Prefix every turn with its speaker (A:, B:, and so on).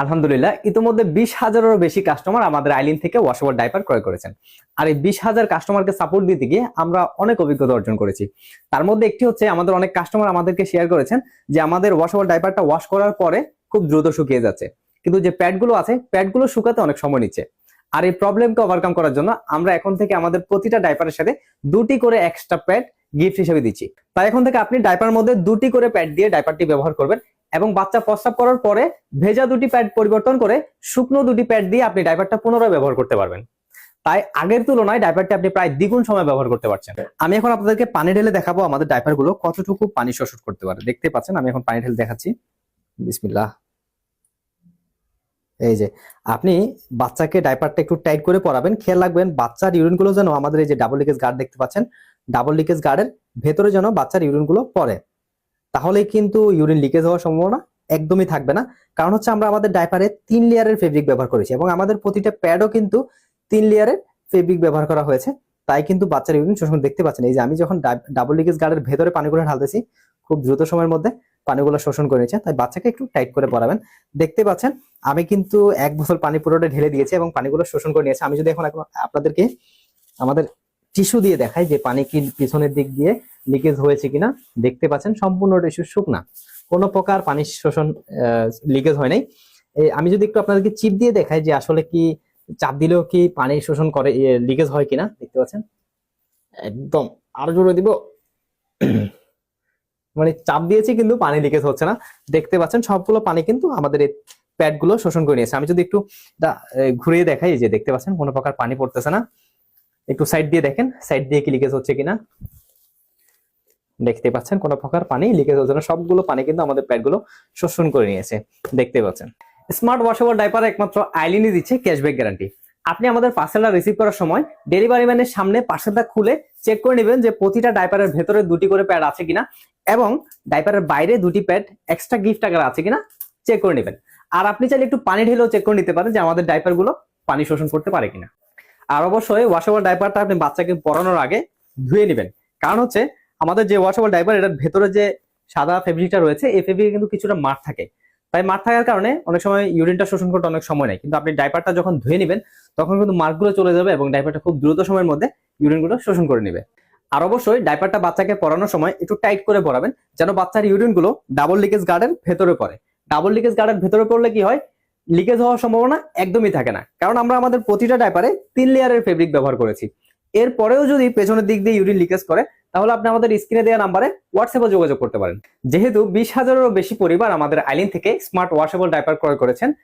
A: আলহামদুলিল্লাহ, ইতিমধ্যে 20,000-এরও বেশি কাস্টমার আমাদের আইলিন থেকে ওয়াশেবল ডাইপার ক্রয় করেছেন। আর এই 20,000 কাস্টমারকে সাপোর্ট দিতে গিয়ে আমরা অনেক অভিজ্ঞতা অর্জন করেছি। তার মধ্যে একটি হচ্ছে, আমাদের অনেক কাস্টমার আমাদেরকে শেয়ার করেছেন যে আমাদের ওয়াশেবল ডাইপারটা ওয়াশ করার পরে খুব দ্রুত শুকিয়ে যাচ্ছে, কিন্তু যে প্যাডগুলো আছে প্যাডগুলো শুকাতে অনেক সময় নিচ্ছে। আর এই প্রবলেমকে ওভারকাম করার জন্য আমরা এখন থেকে আমাদের প্রতিটা ডাইপারের সাথে 2টি করে এক্সট্রা প্যাড গিফট হিসেবে দিচ্ছি। তাই এখন থেকে আপনি ডাইপারের মধ্যে 2টি করে প্যাড দিয়ে ডাইপারটি ব্যবহার করবেন এবং বাচ্চা প্রস্রাব করার পরে ভেজা 2টি প্যাড পরিবর্তন করে শুকনো 2টি প্যাড দিয়ে আপনি ডাইপারটা পুনরায় ব্যবহার করতে পারবেন। তাই আগের তুলনায় ডাইপারটি আপনি প্রায় দ্বিগুণ সময় ব্যবহার করতে পারছেন। আমি এখন আপনাদেরকে পানি ঢেলে দেখাবো আমাদের ডাইপারগুলো কতটুকু পানি শোষণ করতে পারে। দেখতে পাচ্ছেন, আমি এখন পানি ঢেলে দেখাচ্ছি। বিসমিল্লাহ। এই যে আপনি বাচ্চাকে ডাইপারটা একটু টাইট করে পরাবেন, খেয়াল রাখবেন বাচ্চার ইউরিন গুলো যেন আমাদের এই যে ডাবল লিকেজ গার্ড দেখতে পাচ্ছেন, ডাবল লিকেজ গার্ডের ভেতরে যেন বাচ্চার ইউরিন গুলো পড়ে, তাহলে কিন্তু ইউরিন লিকেজ হওয়ার সম্ভাবনা একদমই থাকবে না। কারণ হচ্ছে আমরা আমাদের ডাইপারে 3 লেয়ারের ফেব্রিক ব্যবহার করেছি এবং আমাদের প্রতিটা প্যাডও কিন্তু 3 লেয়ারের ফেব্রিক ব্যবহার করা হয়েছে। তাই কিন্তু বাচ্চার ইউরিন শোষণ দেখতে পাচ্ছেন। এই যে আমি যখন ডাবল লিকেজ গার্ডের ভেতরে পানিগুলো ঢালতেছি, খুব দ্রুত সময়ের মধ্যে পানিগুলো শোষণ করে নিচ্ছে। তাই বাচ্চাকে একটু টাইট করে পরাবেন। দেখতে পাচ্ছেন আমি কিন্তু 1 বোতল পানি পুরোটা ঢেলে দিয়েছি এবং পানিগুলো শোষণ করে নিয়েছে। আমি যদি এখন আপনাদেরকে আমাদের টিস্যু দিয়ে দেখাই যে পানি কি পিছনের দিক দিয়ে লিকেজ হয়েছে কিনা, দেখতে পাচ্ছেন সম্পূর্ণ টিস্যু শুকনা, কোনো প্রকার পানি শোষণ লিকেজ হয় নাই। আমি যদি একটু আপনাদেরকে চিপ দিয়ে দেখাই যে আসলে কি চাপ দিলেও কি পানি শোষণ করে, লিকেজ হয় কিনা, দেখতে পাচ্ছেন একদম আরো জোরে দিব, মানে চাপ দিয়েছি কিন্তু পানি লিকেজ হচ্ছে না। দেখতে পাচ্ছেন সবগুলো পানি কিন্তু আমাদের এই প্যাড গুলো শোষণ করে নিয়েছে। আমি যদি একটু ঘুরিয়ে দেখাই, যে দেখতে পাচ্ছেন কোনো প্রকার পানি পড়তেছে না। একটু সাইড দিয়ে দেখেন, সাইড দিয়ে কি লিকেজ হচ্ছে কিনা, দেখতে পাচ্ছেন কোনো প্রকার পানি লিকেজ হচ্ছে না। সবগুলো পানি কিন্তু আমাদের প্যাড গুলো শোষণ করে নিয়েছে, দেখতে পাচ্ছেন। স্মার্ট ওয়াশেবল ডাইপার একমাত্র আইলিনই দিচ্ছে ক্যাশব্যাক গ্যারান্টি। আপনি আমাদের পার্সেলটা রিসিভ করার সময় ডেলিভারি ম্যানের সামনে পার্সেলটা খুলে চেক করে নেবেন যে প্রতিটা ডাইপারের ভেতরে 2টি করে প্যাড আছে কিনা এবং ডাইপারের বাইরে 2টি প্যাড এক্সট্রা গিফট আকার আছে কিনা চেক করে নেবেন। আর আপনি চাইলে একটু পানি ঢেলেও চেক করে নিতে পারেন যে আমাদের ডাইপার গুলো পানি শোষণ করতে পারে কিনা। আর অবশ্যই ওয়াশেবল ডাইপারটা আপনি বাচ্চাকে পরানোর আগে ধুয়ে নেবেন। কারণ হচ্ছে আমাদের যে ওয়াশেবল ডাইপার, এটার ভেতরে যে সাদা ফেব্রিকটা রয়েছে, এই ফেব্রিকে কিন্তু কিছুটা মাঠ থাকে। তাই মাঠ থাকার কারণে অনেক সময় ইউরিনটা শোষণ করতে অনেক সময় নেয়, কিন্তু আপনি ডাইপারটা যখন ধুয়ে নেবেন তখন কিন্তু মার্কগুলো চলে যাবে এবং ডাইপারটা খুব দ্রুত সময়ের মধ্যে ইউরিনগুলো শোষণ করে নেবে। আর অবশ্যই ডাইপারটা বাচ্চাকে পরানোর সময় একটু টাইট করে পরাবেন, যেন বাচ্চার ইউরিনগুলো ডাবল লিকেজ গার্ডের ভেতরে পড়ে। ডাবল লিকেজ গার্ডের ভেতরে পড়লে কি হয়, লিকেজ হওয়ার সম্ভাবনা একদমই থাকে না, কারণ আমরা আমাদের প্রতিটা ডাইপারে 3 লেয়ারের ফেব্রিক ব্যবহার করেছি। এরপরেও যদি পেছনের দিক দিয়ে ইউরিন লিকেজ করে, তাহলে আপনি আমাদের স্ক্রিনে দেওয়া নাম্বারে হোয়াটসঅ্যাপে যোগাযোগ করতে পারেন। যেহেতু 20,000-এরও বেশি পরিবার আমাদের আইলিন থেকে স্মার্ট ওয়াশেবল ডাইপার ক্রয় করেছেন,